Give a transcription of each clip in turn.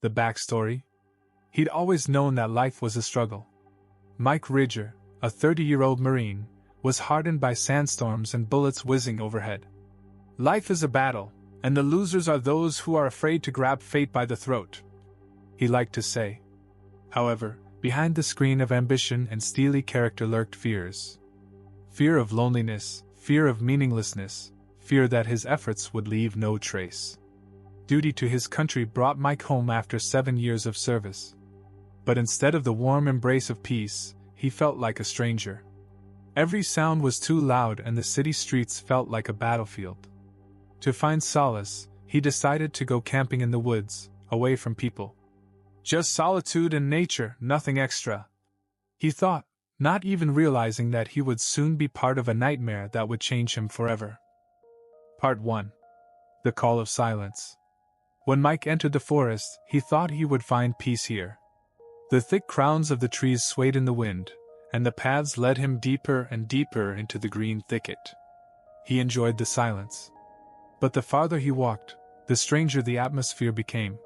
The backstory? He'd always known that life was a struggle. Mike Ridger, a 30-year-old Marine, was hardened by sandstorms and bullets whizzing overhead. Life is a battle, and the losers are those who are afraid to grab fate by the throat, he liked to say. However, behind the screen of ambition and steely character lurked fears. Fear of loneliness, fear of meaninglessness, fear that his efforts would leave no trace. Duty to his country brought Mike home after 7 years of service. But instead of the warm embrace of peace, he felt like a stranger. Every sound was too loud and the city streets felt like a battlefield. To find solace, he decided to go camping in the woods, away from people. Just solitude and nature, nothing extra, he thought, not even realizing that he would soon be part of a nightmare that would change him forever. Part 1. The Call of Silence. When Mike entered the forest, he thought he would find peace here. The thick crowns of the trees swayed in the wind, and the paths led him deeper and deeper into the green thicket. He enjoyed the silence. But the farther he walked, the stranger the atmosphere became.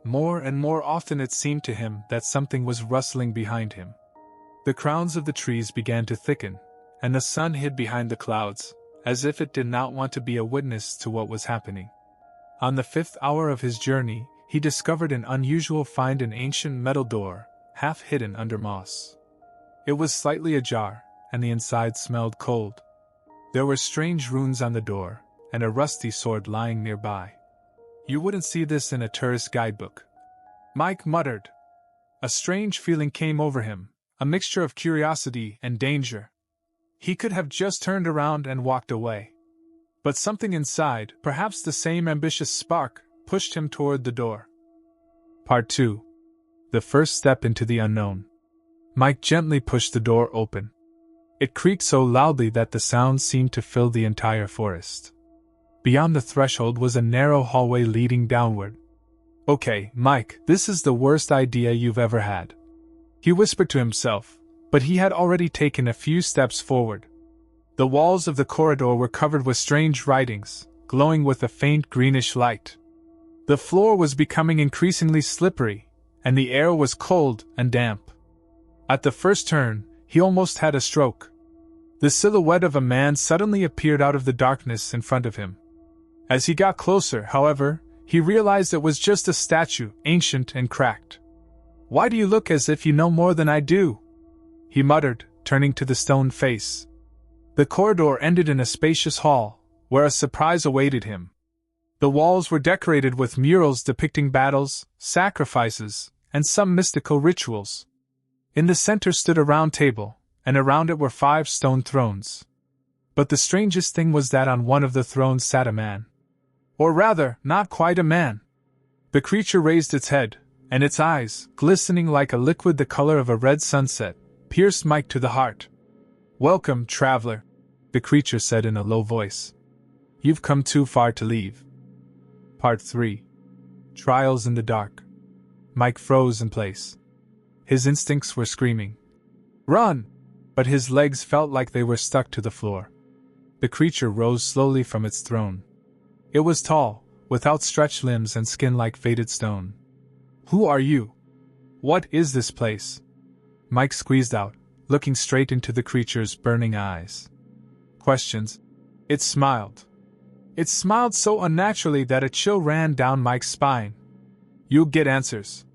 More and more often it seemed to him that something was rustling behind him. The crowns of the trees began to thicken, and the sun hid behind the clouds, as if it did not want to be a witness to what was happening. On the 5th hour of his journey, he discovered an unusual find: an ancient metal door, half hidden under moss. It was slightly ajar, and the inside smelled cold. There were strange runes on the door, and a rusty sword lying nearby. You wouldn't see this in a tourist guidebook, Mike muttered. A strange feeling came over him, a mixture of curiosity and danger. He could have just turned around and walked away. But something inside, perhaps the same ambitious spark, pushed him toward the door. Part 2. The first step into the unknown. Mike gently pushed the door open. It creaked so loudly that the sound seemed to fill the entire forest. Beyond the threshold was a narrow hallway leading downward. "Okay, Mike, this is the worst idea you've ever had," he whispered to himself, but he had already taken a few steps forward. The walls of the corridor were covered with strange writings, glowing with a faint greenish light. The floor was becoming increasingly slippery, and the air was cold and damp. At the first turn, he almost had a stroke. The silhouette of a man suddenly appeared out of the darkness in front of him. As he got closer, however, he realized it was just a statue, ancient and cracked. "Why do you look as if you know more than I do?" he muttered, turning to the stone face. The corridor ended in a spacious hall, where a surprise awaited him. The walls were decorated with murals depicting battles, sacrifices, and some mystical rituals. In the center stood a round table, and around it were 5 stone thrones. But the strangest thing was that on one of the thrones sat a man. Or rather, not quite a man. The creature raised its head, and its eyes, glistening like a liquid the color of a red sunset, pierced Mike to the heart. "Welcome, traveler," the creature said in a low voice. "You've come too far to leave." Part 3. Trials in the Dark. Mike froze in place. His instincts were screaming, "Run!" but his legs felt like they were stuck to the floor. The creature rose slowly from its throne. It was tall, with outstretched limbs and skin like faded stone. "Who are you? What is this place?" Mike squeezed out, looking straight into the creature's burning eyes. Questions? It smiled. It smiled so unnaturally that a chill ran down Mike's spine. "You'll get answers.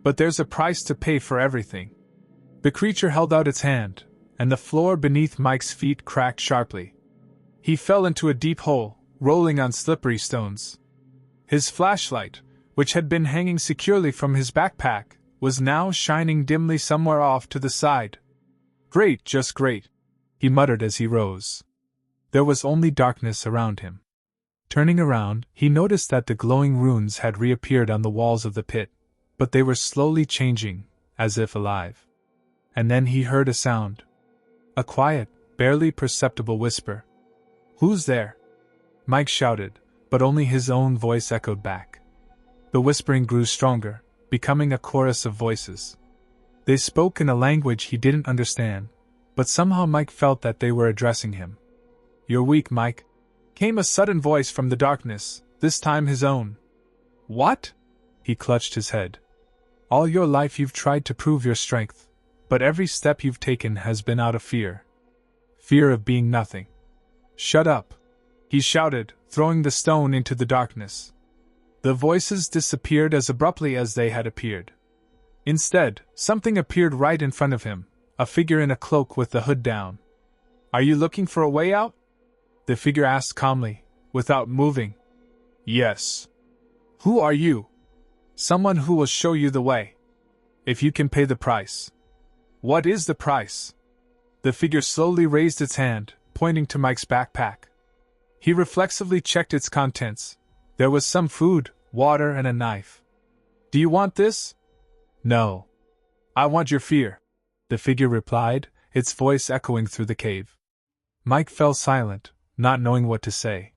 But there's a price to pay for everything." The creature held out its hand, and the floor beneath Mike's feet cracked sharply. He fell into a deep hole, rolling on slippery stones. His flashlight, which had been hanging securely from his backpack, was now shining dimly somewhere off to the side. "Great, just great," he muttered as he rose. There was only darkness around him. Turning around, he noticed that the glowing runes had reappeared on the walls of the pit, but they were slowly changing, as if alive. And then he heard a sound. A quiet, barely perceptible whisper. "Who's there?" Mike shouted, but only his own voice echoed back. The whispering grew stronger, becoming a chorus of voices. They spoke in a language he didn't understand, but somehow Mike felt that they were addressing him. "You're weak, Mike," came a sudden voice from the darkness, this time his own. "What?" He clutched his head. All your life you've tried to prove your strength, but every step you've taken has been out of fear. Fear of being nothing. Shut up, he shouted, throwing the stone into the darkness. The voices disappeared as abruptly as they had appeared. Instead, something appeared right in front of him, a figure in a cloak with the hood down. Are you looking for a way out? The figure asked calmly, without moving. Yes. Who are you? Someone who will show you the way. If you can pay the price. What is the price? The figure slowly raised its hand, pointing to Mike's backpack. He reflexively checked its contents. There was some food, water, and a knife. Do you want this? No. I want your fear, the figure replied, its voice echoing through the cave. Mike fell silent, not knowing what to say.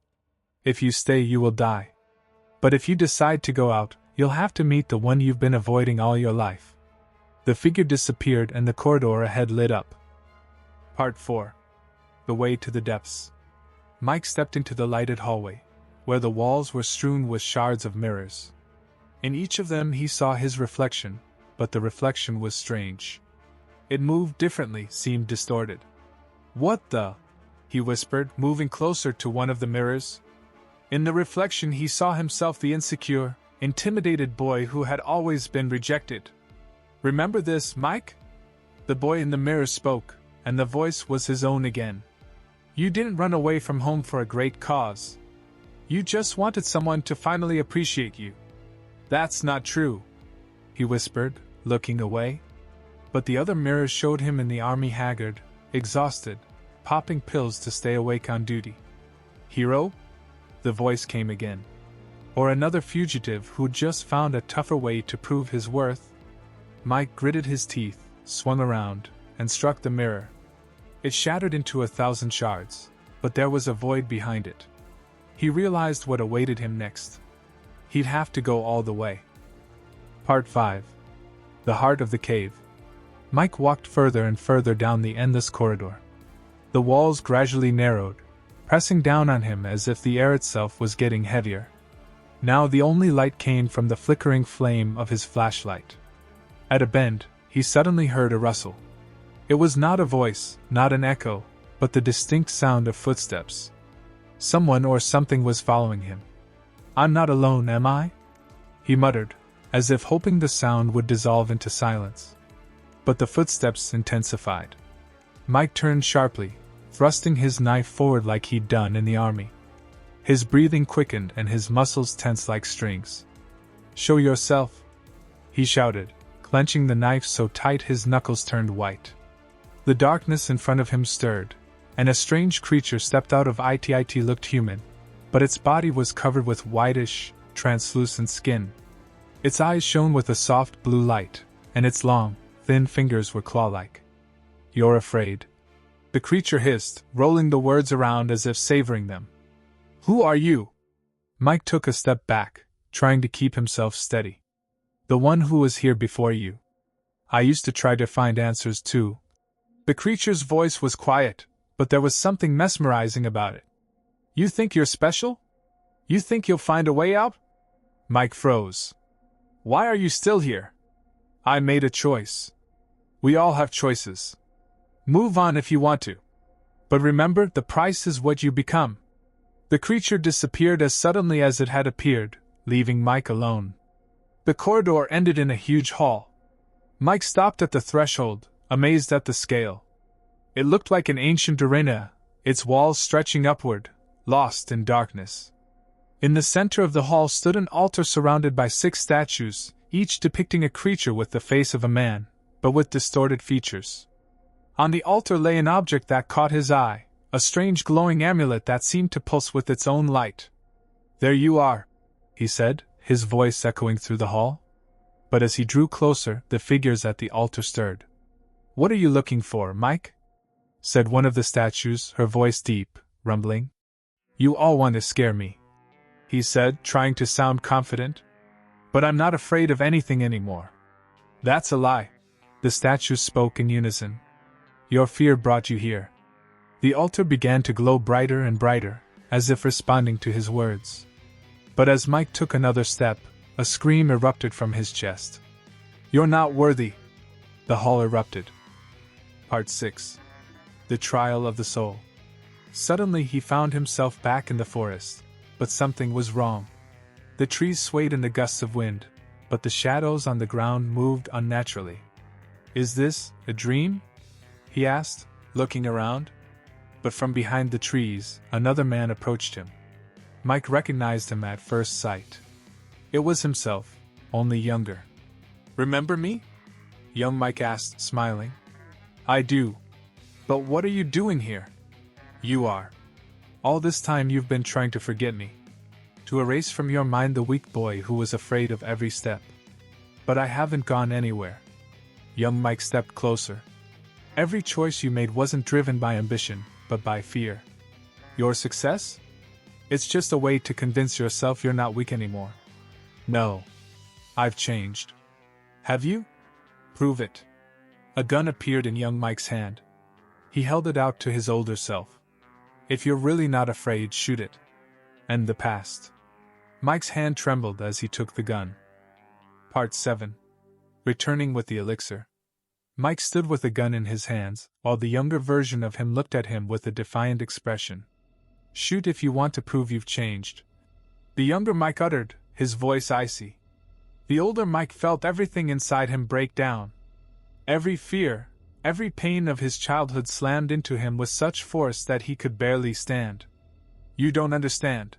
If you stay, you will die. But if you decide to go out, you'll have to meet the one you've been avoiding all your life. The figure disappeared and the corridor ahead lit up. Part 4. The Way to the Depths. Mike stepped into the lighted hallway, where the walls were strewn with shards of mirrors. In each of them he saw his reflection, but the reflection was strange. It moved differently, seemed distorted. What the? He whispered, moving closer to one of the mirrors. In the reflection he saw himself, the insecure, intimidated boy who had always been rejected. Remember this, Mike? The boy in the mirror spoke, and the voice was his own again. You didn't run away from home for a great cause. You just wanted someone to finally appreciate you. That's not true, he whispered, looking away. But the other mirrors showed him in the army, haggard, exhausted, popping pills to stay awake on duty. Hero? The voice came again. Or another fugitive who'd just found a tougher way to prove his worth? Mike gritted his teeth, swung around, and struck the mirror. It shattered into 1,000 shards, but there was a void behind it. He realized what awaited him next. He'd have to go all the way. Part 5. The Heart of the Cave. Mike walked further and further down the endless corridor. The walls gradually narrowed, pressing down on him as if the air itself was getting heavier. Now the only light came from the flickering flame of his flashlight. At a bend, he suddenly heard a rustle. It was not a voice, not an echo, but the distinct sound of footsteps. Someone or something was following him. I'm not alone, am I? He muttered, as if hoping the sound would dissolve into silence. But the footsteps intensified. Mike turned sharply, thrusting his knife forward like he'd done in the army. His breathing quickened and his muscles tensed like strings. Show yourself, he shouted, clenching the knife so tight his knuckles turned white. The darkness in front of him stirred, and a strange creature stepped out of it. It looked human, but its body was covered with whitish, translucent skin. Its eyes shone with a soft blue light, and its long, thin fingers were claw-like. You're afraid? The creature hissed, rolling the words around as if savoring them. Who are you? Mike took a step back, trying to keep himself steady. The one who was here before you. I used to try to find answers too. The creature's voice was quiet, but there was something mesmerizing about it. You think you're special? You think you'll find a way out? Mike froze. Why are you still here? I made a choice. We all have choices. Move on if you want to. But remember, the price is what you become. The creature disappeared as suddenly as it had appeared, leaving Mike alone. The corridor ended in a huge hall. Mike stopped at the threshold, amazed at the scale. It looked like an ancient arena, its walls stretching upward, lost in darkness. In the center of the hall stood an altar surrounded by 6 statues, each depicting a creature with the face of a man, but with distorted features. On the altar lay an object that caught his eye, a strange glowing amulet that seemed to pulse with its own light. There you are, he said, his voice echoing through the hall. But as he drew closer, the figures at the altar stirred. What are you looking for, Mike? Said one of the statues, her voice deep, rumbling. You all want to scare me, he said, trying to sound confident. But I'm not afraid of anything anymore. That's a lie, the statues spoke in unison. Your fear brought you here. The altar began to glow brighter and brighter, as if responding to his words. But as Mike took another step, A scream erupted from his chest. "You're not worthy!" The hall erupted. Part 6. The Trial of the Soul. Suddenly he found himself back in the forest, but something was wrong. The trees swayed in the gusts of wind, but the shadows on the ground moved unnaturally. "Is this a dream?" he asked, looking around. But from behind the trees, another man approached him. Mike recognized him at first sight. It was himself, only younger. "Remember me?" young Mike asked, smiling. "I do. But what are you doing here?" "You are. All this time you've been trying to forget me. To erase from your mind the weak boy who was afraid of every step. But I haven't gone anywhere." Young Mike stepped closer. "Every choice you made wasn't driven by ambition, but by fear. Your success? It's just a way to convince yourself you're not weak anymore." "No. I've changed." "Have you? Prove it." A gun appeared in young Mike's hand. He held it out to his older self. "If you're really not afraid, shoot it. End the past." Mike's hand trembled as he took the gun. Part 7. Returning with the elixir. Mike stood with the gun in his hands, while the younger version of him looked at him with a defiant expression. "Shoot if you want to prove you've changed," the younger Mike uttered, his voice icy. The older Mike felt everything inside him break down. Every fear, every pain of his childhood slammed into him with such force that he could barely stand. "You don't understand,"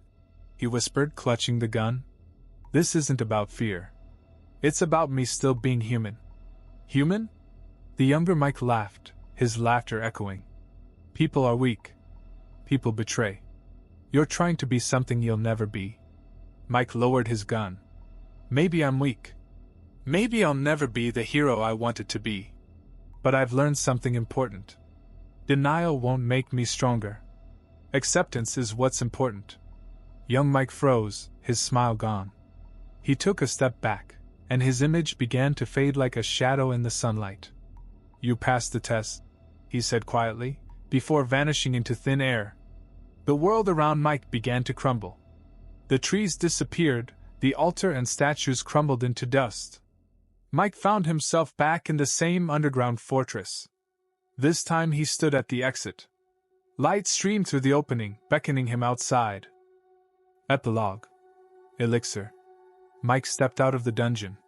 he whispered, clutching the gun. "This isn't about fear. It's about me still being human." "Human?" The younger Mike laughed, his laughter echoing. "People are weak. People betray. You're trying to be something you'll never be." Mike lowered his gun. "Maybe I'm weak. Maybe I'll never be the hero I wanted to be. But I've learned something important. Denial won't make me stronger. Acceptance is what's important." Young Mike froze, his smile gone. He took a step back, and his image began to fade like a shadow in the sunlight. "You passed the test," he said quietly, before vanishing into thin air. The world around Mike began to crumble. The trees disappeared, the altar and statues crumbled into dust. Mike found himself back in the same underground fortress. This time he stood at the exit. Light streamed through the opening, beckoning him outside. Epilogue. Elixir. Mike stepped out of the dungeon.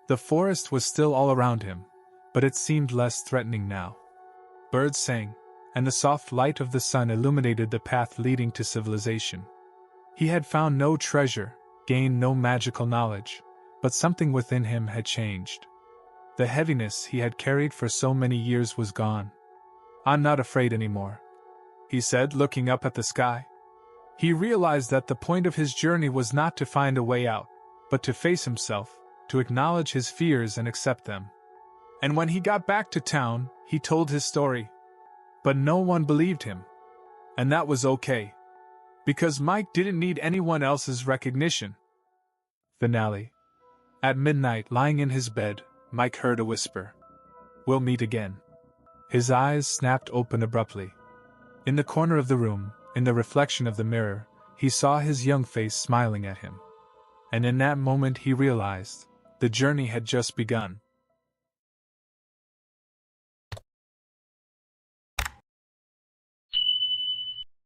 The forest was still all around him, but it seemed less threatening now. Birds sang, and the soft light of the sun illuminated the path leading to civilization. He had found no treasure, gained no magical knowledge, but something within him had changed. The heaviness he had carried for so many years was gone. "I'm not afraid anymore," he said, looking up at the sky. He realized that the point of his journey was not to find a way out, but to face himself, to acknowledge his fears and accept them. And when he got back to town, he told his story. But no one believed him. And that was okay. Because Mike didn't need anyone else's recognition. Finale. At midnight, lying in his bed, Mike heard a whisper. "We'll meet again." His eyes snapped open abruptly. In the corner of the room, in the reflection of the mirror, he saw his young face smiling at him. And in that moment he realized, the journey had just begun.